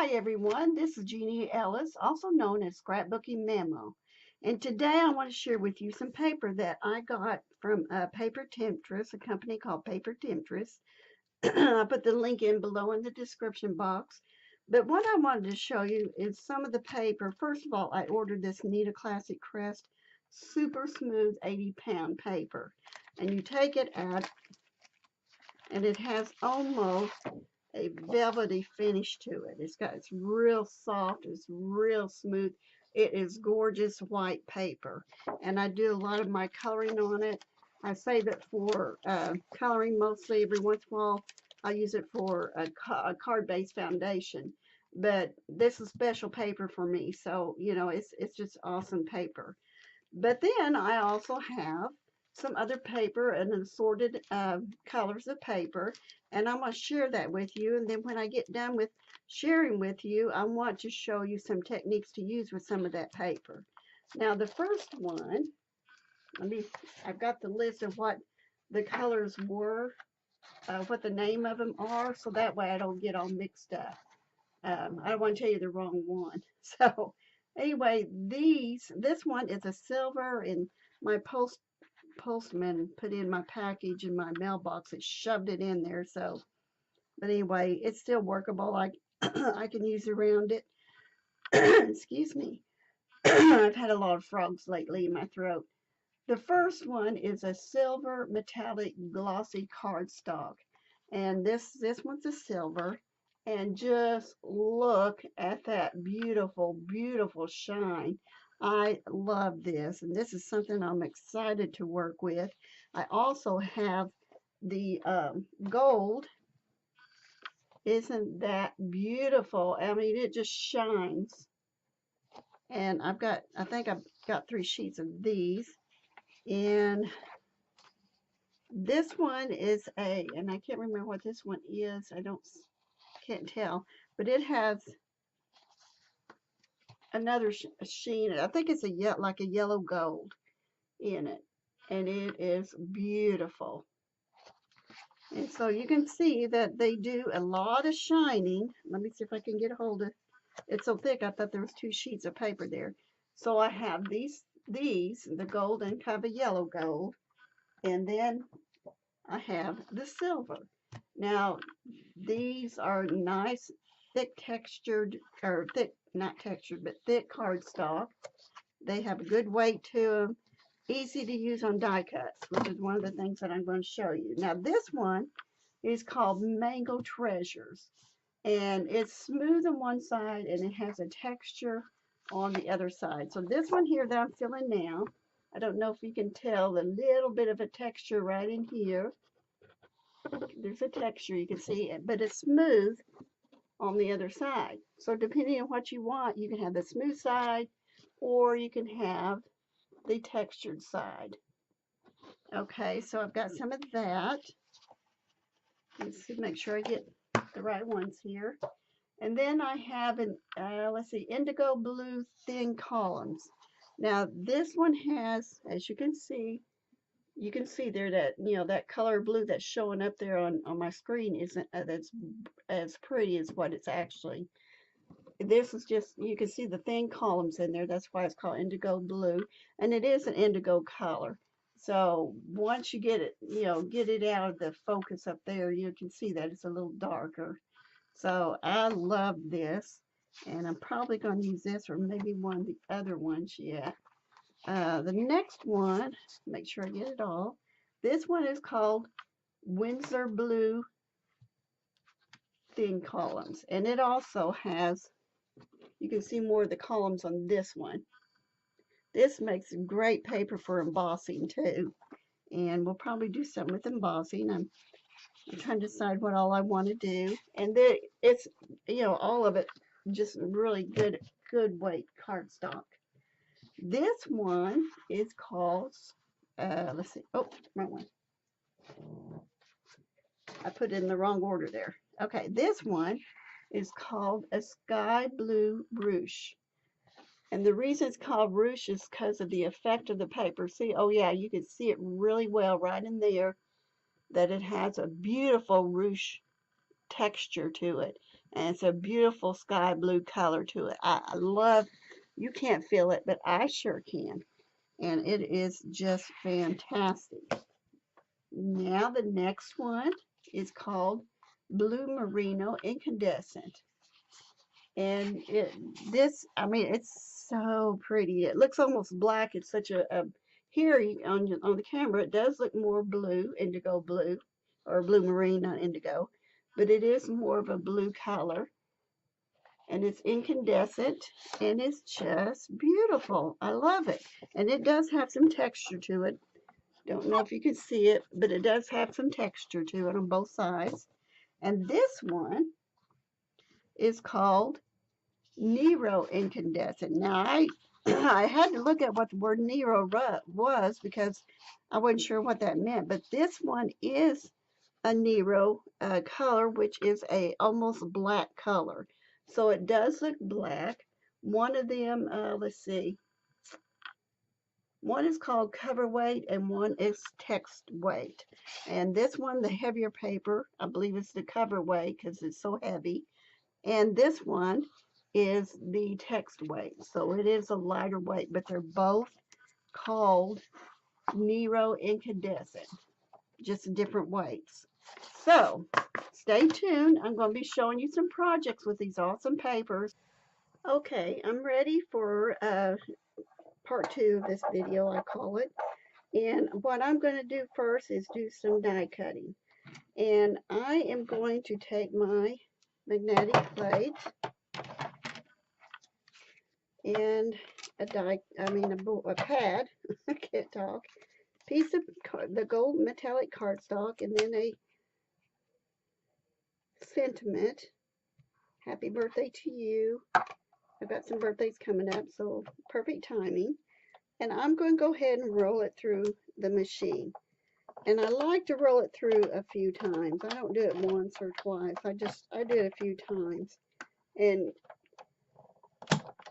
Hi everyone, this is Jeannie Ellis, also known as Scrapbooking Memo. And today I want to share with you some paper that I got from Paper Temptress, a company called Paper Temptress. I'll put the link in below in the description box. But what I wanted to show you is some of the paper. First of all, I ordered this Nita Classic Crest super smooth 80-pound paper. And you take it out and it has almost a velvety finish to it. It's real soft, it's real smooth. It is gorgeous white paper. And I do a lot of my coloring on it. I save it for coloring mostly. Every once in a while I use it for a card-based foundation. But this is special paper for me, so you know it's just awesome paper. But then I also have some other paper and assorted colors of paper, and I'm going to share that with you. And then when I get done with sharing with you, I want to show you some techniques to use with some of that paper. Now, the first one, I've got the list of what the colors were, what the name of them are, so that way I don't get all mixed up. I don't want to tell you the wrong one. So anyway, this one is a silver, and my postman put in my package in my mailbox. It shoved it in there. So, but anyway, it's still workable. I can use around it. Excuse me. I've had a lot of frogs lately in my throat. The first one is a silver metallic glossy cardstock, and this one's a silver. And just look at that beautiful, beautiful shine. I love this, and this is something I'm excited to work with. I also have the gold. Isn't that beautiful? I mean, it just shines. And I think I've got 3 sheets of these. And this one is and I can't remember what this one is. Can't tell, but it has another sheen. I think it's like a yellow gold in it, and it is beautiful. And so you can see that they do a lot of shining. Let me see if I can get a hold of. It's so thick. I thought there was 2 sheets of paper there. So I have the gold and kind of a yellow gold, and then I have the silver. Now these are nice, thick textured, or thick, not textured, but thick cardstock. They have a good weight to them, easy to use on die cuts, which is one of the things that I'm going to show you. Now this one is called Mango Treasures, and it's smooth on one side and it has a texture on the other side. So this one here that I'm filling now, I don't know if you can tell the little bit of a texture right in here. There's a texture, you can see it, but it's smooth on the other side. So depending on what you want, you can have the smooth side or you can have the textured side. Okay, so I've got some of that. Let's see, make sure I get the right ones here. And then I have let's see, indigo blue thin columns. Now this one has, as you can see there that, that color blue that's showing up there on my screen isn't that's as pretty as what it's actually. This is just, you can see the thin columns in there. That's why it's called indigo blue. And it is an indigo color. So once you get it, get it out of the focus up there, you can see that it's a little darker. So I love this. And I'm probably going to use this or maybe one of the other ones yet. The next one, make sure I get it all. This one is called Windsor Blue Thin Columns. And it also has, you can see more of the columns on this one. This makes great paper for embossing too. And we'll probably do something with embossing. I'm trying to decide what all I want to do. And there, it's, all of it just really good weight cardstock. This one is called, let's see, oh, wrong one. I put it in the wrong order there. Okay, this one is called a Sky Blue Ruche. And the reason it's called ruche is because of the effect of the paper. See, oh yeah, you can see it really well right in there that it has a beautiful ruche texture to it. And it's a beautiful sky blue color to it. I love, you can't feel it, but I sure can. And it is just fantastic. Now the next one is called Blue Merino Incandescent. And I mean, it's so pretty. It looks almost black. It's such a here on the camera, it does look more blue, indigo blue, or blue marine, not indigo, but it is more of a blue color, and it's incandescent, and it's just beautiful. I love it, and it does have some texture to it. Don't know if you can see it, but it does have some texture to it on both sides. And this one is called Nero incandescent. Now I had to look at what the word Nero was because I wasn't sure what that meant. But this one is a Nero color, which is a almost black color. So it does look black. One of them, let's see, one is called cover weight and one is text weight. And this one, the heavier paper, I believe it's the cover weight because it's so heavy. And this one is the text weight. So it is a lighter weight, but they're both called Nero Incandescent, just different weights. So stay tuned. I'm going to be showing you some projects with these awesome papers. Okay, I'm ready for part 2 of this video, I call it. And what I'm going to do first is do some die cutting. And I am going to take my magnetic plate and a pad, I can't talk, piece of the gold metallic cardstock, and then a sentiment. Happy birthday to you. I've got some birthdays coming up, so perfect timing. And I'm going to go ahead and roll it through the machine. And I like to roll it through a few times. I don't do it once or twice. I do it a few times. And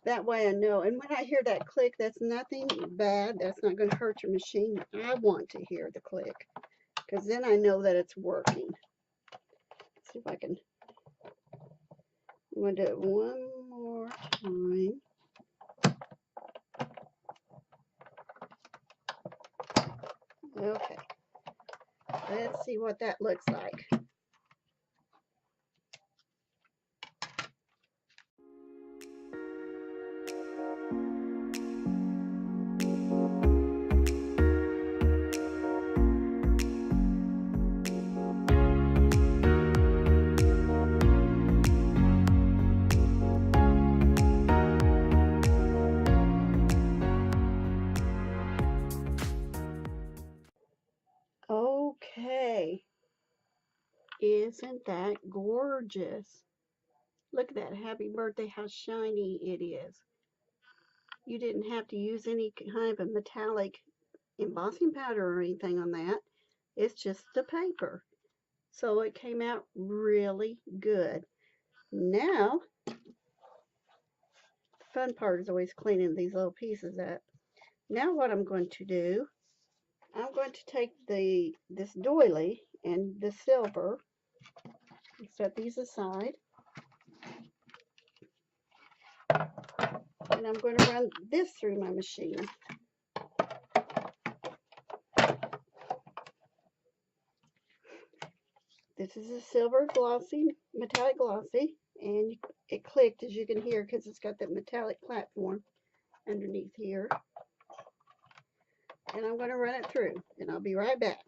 that way I know. And when I hear that click, that's nothing bad. That's not going to hurt your machine. I want to hear the click because then I know that it's working. Let's see if I can. I'm going to do it one more time. Okay. Let's see what that looks like. Okay. Isn't that gorgeous? Look at that. Happy birthday, how shiny it is. You didn't have to use any kind of a metallic embossing powder or anything on that. It's just the paper. So it came out really good. Now, the fun part is always cleaning these little pieces up. Now what I'm going to do, I'm going to take this doily and the silver and set these aside. And I'm going to run this through my machine. This is a silver glossy, metallic glossy, and it clicked as you can hear because it's got that metallic platform underneath here. And I'm going to run it through, and I'll be right back.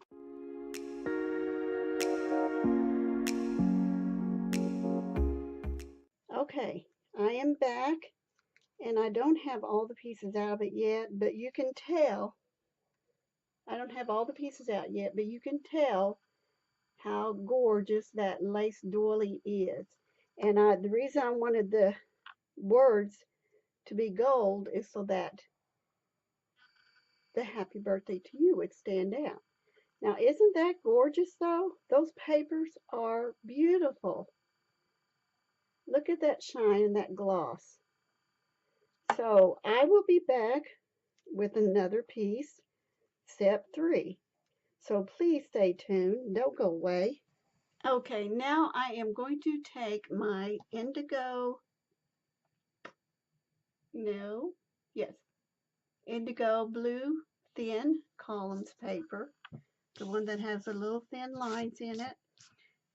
Okay, I am back, and I don't have all the pieces out of it yet, but you can tell, I don't have all the pieces out yet, but you can tell how gorgeous that lace doily is. And the reason I wanted the words to be gold is so that the happy birthday to you would stand out. Now, isn't that gorgeous though? Those papers are beautiful. Look at that shine and that gloss. So I will be back with another piece, step 3. So please stay tuned. Don't go away. Okay, now I am going to take my indigo, no, yes, indigo blue thin columns paper, the one that has the little thin lines in it.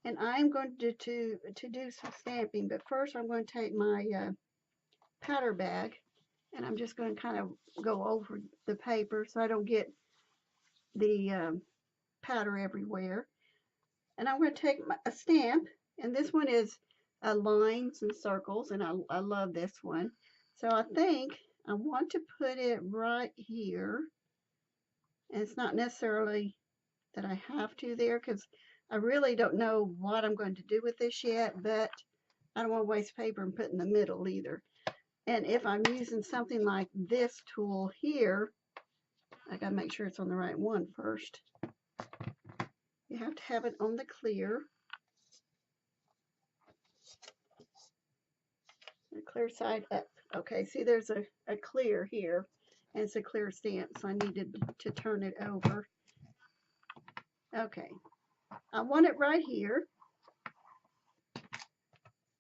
And I'm going to do some stamping, but first I'm going to take my powder bag and I'm just going to kind of go over the paper so I don't get the powder everywhere. And I'm going to take a stamp, and this one is lines and circles, and I love this one. So I think I want to put it right here, and it's not necessarily that I have to there because I really don't know what I'm going to do with this yet, but I don't want to waste paper and put in the middle either. And if I'm using something like this tool here, I gotta make sure it's on the right one first. You have to have it on the clear. The clear side up. Okay, see there's a clear here, and it's a clear stamp, so I needed to turn it over. Okay, I want it right here.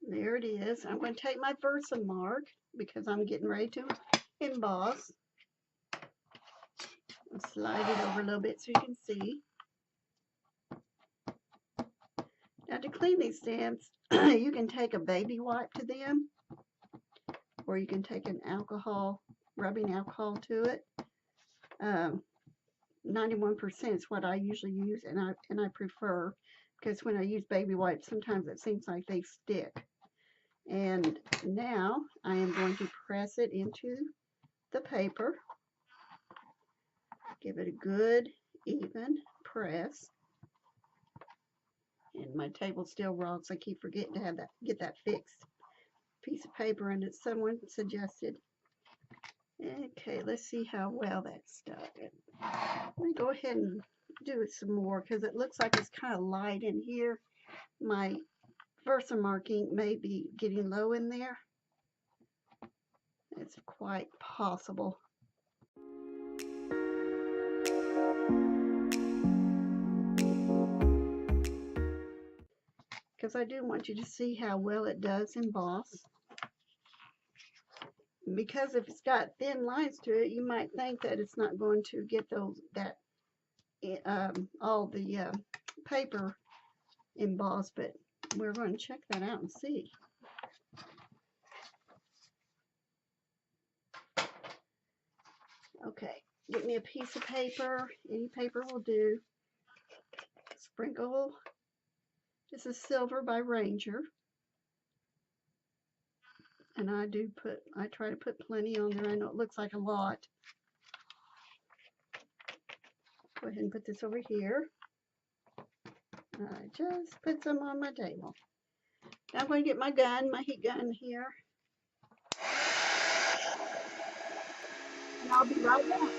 There it is. I'm going to take my Versamark because I'm getting ready to emboss. I'll slide it over a little bit so you can see. Now to clean these stamps, you can take a baby wipe to them, or you can take an alcohol, rubbing alcohol to it. 91% is what I usually use, and I prefer, because when I use baby wipes, sometimes it seems like they stick. And now I am going to press it into the paper. Give it a good, even press. And my table's still raw, so I keep forgetting to have get that fixed piece of paper, and it's someone suggested. Okay, let's see how well that's stuck. Let me go ahead and do it some more because it looks like it's kind of light in here. My Versamark ink may be getting low in there. It's quite possible. Because I do want you to see how well it does emboss. Because if it's got thin lines to it, you might think that it's not going to get all the paper embossed, but we're going to check that out and see. Okay, get me a piece of paper. Any paper will do. Sprinkle. This is Silver by Ranger. And I try to put plenty on there. I know it looks like a lot. Go ahead and put this over here. I just put some on my table. Now I'm going to get my gun, my heat gun here. And I'll be right back.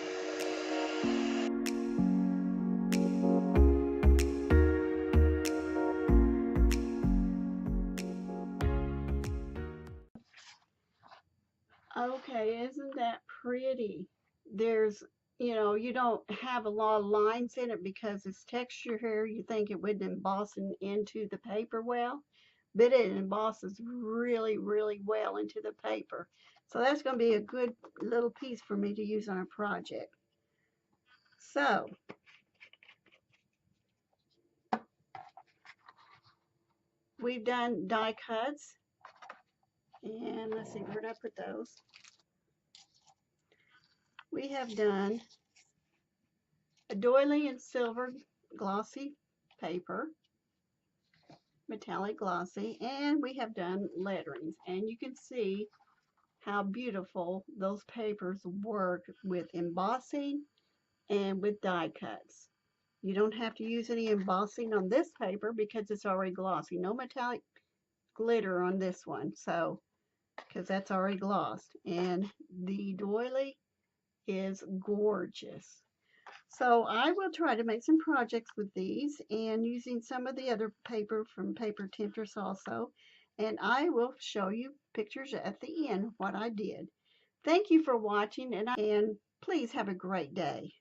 Okay, isn't that pretty? There's, you don't have a lot of lines in it because it's texture here. You think it wouldn't emboss into the paper well, but it embosses really, really well into the paper. So that's going to be a good little piece for me to use on a project. So, we've done die cuts, and let's see, where did I put those? We have done a doily in silver glossy paper, metallic glossy, and we have done letterings. And you can see how beautiful those papers work with embossing and with die cuts. You don't have to use any embossing on this paper because it's already glossy. No metallic glitter on this one, so because that's already glossed. And the doily is gorgeous. So I will try to make some projects with these and using some of the other paper from Paper Temptress also. And I will show you pictures at the end what I did. Thank you for watching, and please have a great day.